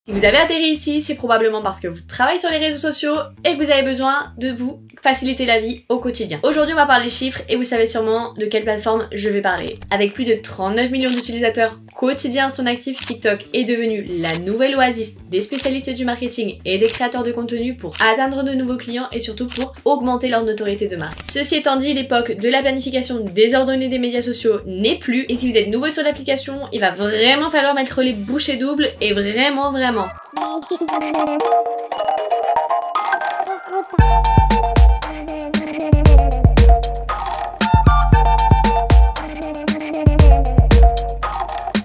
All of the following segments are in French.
Si vous avez atterri ici, c'est probablement parce que vous travaillez sur les réseaux sociaux et que vous avez besoin de vous faciliter la vie au quotidien. Aujourd'hui, on va parler chiffres et vous savez sûrement de quelle plateforme je vais parler. Avec plus de 39 millions d'utilisateurs quotidiens son actif, TikTok est devenu la nouvelle oasis des spécialistes du marketing et des créateurs de contenu pour atteindre de nouveaux clients et surtout pour augmenter leur notoriété de marque. Ceci étant dit, l'époque de la planification désordonnée des médias sociaux n'est plus et si vous êtes nouveau sur l'application, il va vraiment falloir mettre les bouchées doubles et vraiment.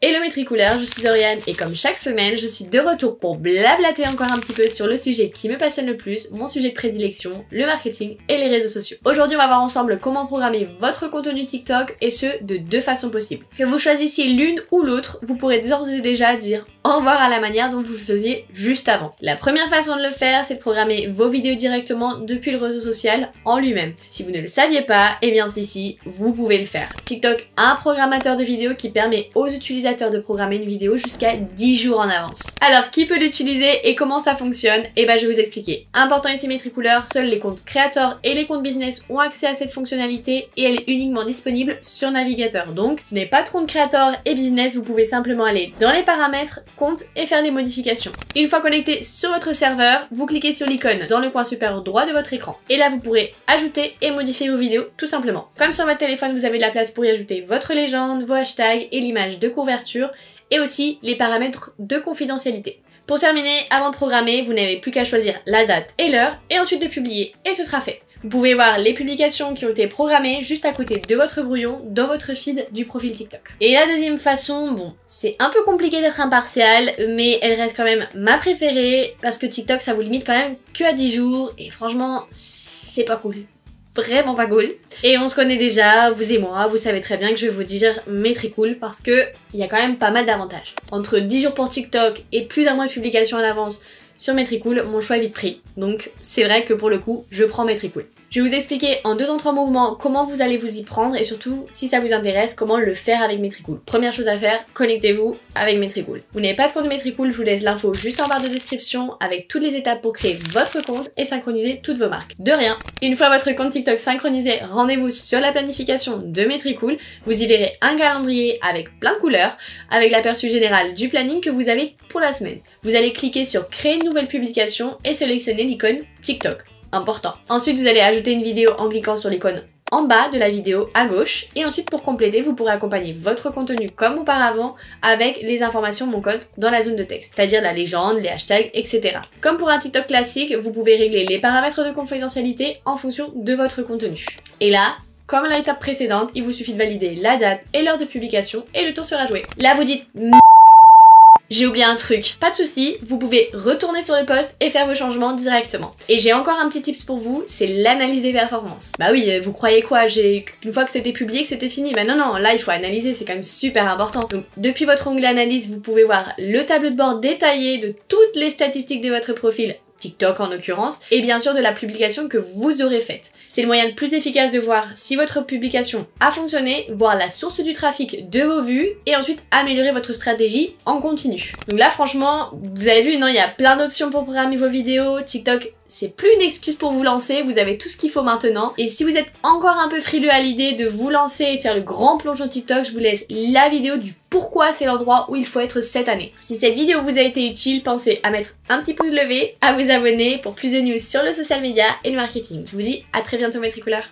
Hello mes tricouleurs, je suis Oriane et comme chaque semaine, je suis de retour pour blablater encore un petit peu sur le sujet qui me passionne le plus, mon sujet de prédilection, le marketing et les réseaux sociaux. Aujourd'hui, on va voir ensemble comment programmer votre contenu TikTok et ce, de deux façons possibles. Que vous choisissiez l'une ou l'autre, vous pourrez d'ores et déjà dire au revoir à la manière dont vous le faisiez juste avant. La première façon de le faire, c'est de programmer vos vidéos directement depuis le réseau social en lui-même. Si vous ne le saviez pas, eh bien ici, vous pouvez le faire. TikTok a un programmateur de vidéos qui permet aux utilisateurs de programmer une vidéo jusqu'à 10 jours en avance. Alors, qui peut l'utiliser et comment ça fonctionne? Eh ben, je vais vous expliquer. Important ici mes tricouleurs, seuls les comptes créateurs et les comptes business ont accès à cette fonctionnalité et elle est uniquement disponible sur navigateur. Donc, ce n'est pas de compte créateur et business, vous pouvez simplement aller dans les paramètres, compte et faire les modifications. Une fois connecté sur votre serveur, vous cliquez sur l'icône dans le coin supérieur droit de votre écran. Et là, vous pourrez ajouter et modifier vos vidéos tout simplement. Comme sur votre téléphone, vous avez de la place pour y ajouter votre légende, vos hashtags et l'image de couverture et aussi les paramètres de confidentialité. Pour terminer, avant de programmer, vous n'avez plus qu'à choisir la date et l'heure et ensuite de publier et ce sera fait. Vous pouvez voir les publications qui ont été programmées juste à côté de votre brouillon dans votre feed du profil TikTok. Et la deuxième façon, bon, c'est un peu compliqué d'être impartial, mais elle reste quand même ma préférée parce que TikTok ça vous limite quand même que à 10 jours et franchement, c'est pas cool. Vraiment pas cool. Et on se connaît déjà, vous et moi, vous savez très bien que je vais vous dire mes tricool parce que il y a quand même pas mal d'avantages. Entre 10 jours pour TikTok et plus d'un mois de publication à l'avance sur mes tricool, mon choix est vite pris. Donc c'est vrai que pour le coup, je prends mes tricool. Je vais vous expliquer en 2 ou 3 mouvements comment vous allez vous y prendre et surtout, si ça vous intéresse, comment le faire avec Metricool. Première chose à faire, connectez-vous avec Metricool. Vous n'avez pas de compte Metricool, je vous laisse l'info juste en barre de description avec toutes les étapes pour créer votre compte et synchroniser toutes vos marques. De rien. Une fois votre compte TikTok synchronisé, rendez-vous sur la planification de Metricool. Vous y verrez un calendrier avec plein de couleurs, avec l'aperçu général du planning que vous avez pour la semaine. Vous allez cliquer sur créer une nouvelle publication et sélectionner l'icône TikTok. Important. Ensuite, vous allez ajouter une vidéo en cliquant sur l'icône en bas de la vidéo à gauche et ensuite pour compléter, vous pourrez accompagner votre contenu comme auparavant avec les informations mon code dans la zone de texte, c'est-à-dire la légende, les hashtags, etc. Comme pour un TikTok classique, vous pouvez régler les paramètres de confidentialité en fonction de votre contenu. Et là, comme à l'étape précédente, il vous suffit de valider la date et l'heure de publication et le tour sera joué. Là, vous dites j'ai oublié un truc. Pas de souci, vous pouvez retourner sur le post et faire vos changements directement. Et j'ai encore un petit tips pour vous, c'est l'analyse des performances. Bah oui, vous croyez quoi? Une fois que c'était publié, que c'était fini? Bah non, là il faut analyser, c'est quand même super important. Donc depuis votre onglet analyse, vous pouvez voir le tableau de bord détaillé de toutes les statistiques de votre profil, TikTok en l'occurrence, et bien sûr de la publication que vous aurez faite. C'est le moyen le plus efficace de voir si votre publication a fonctionné, voir la source du trafic de vos vues, et ensuite améliorer votre stratégie en continu. Donc là franchement, vous avez vu, non, il y a plein d'options pour programmer vos vidéos, TikTok c'est plus une excuse pour vous lancer, vous avez tout ce qu'il faut maintenant. Et si vous êtes encore un peu frileux à l'idée de vous lancer et de faire le grand plongeon TikTok, je vous laisse la vidéo du pourquoi c'est l'endroit où il faut être cette année. Si cette vidéo vous a été utile, pensez à mettre un petit pouce levé, à vous abonner pour plus de news sur le social media et le marketing. Je vous dis à très bientôt mes tricouleurs.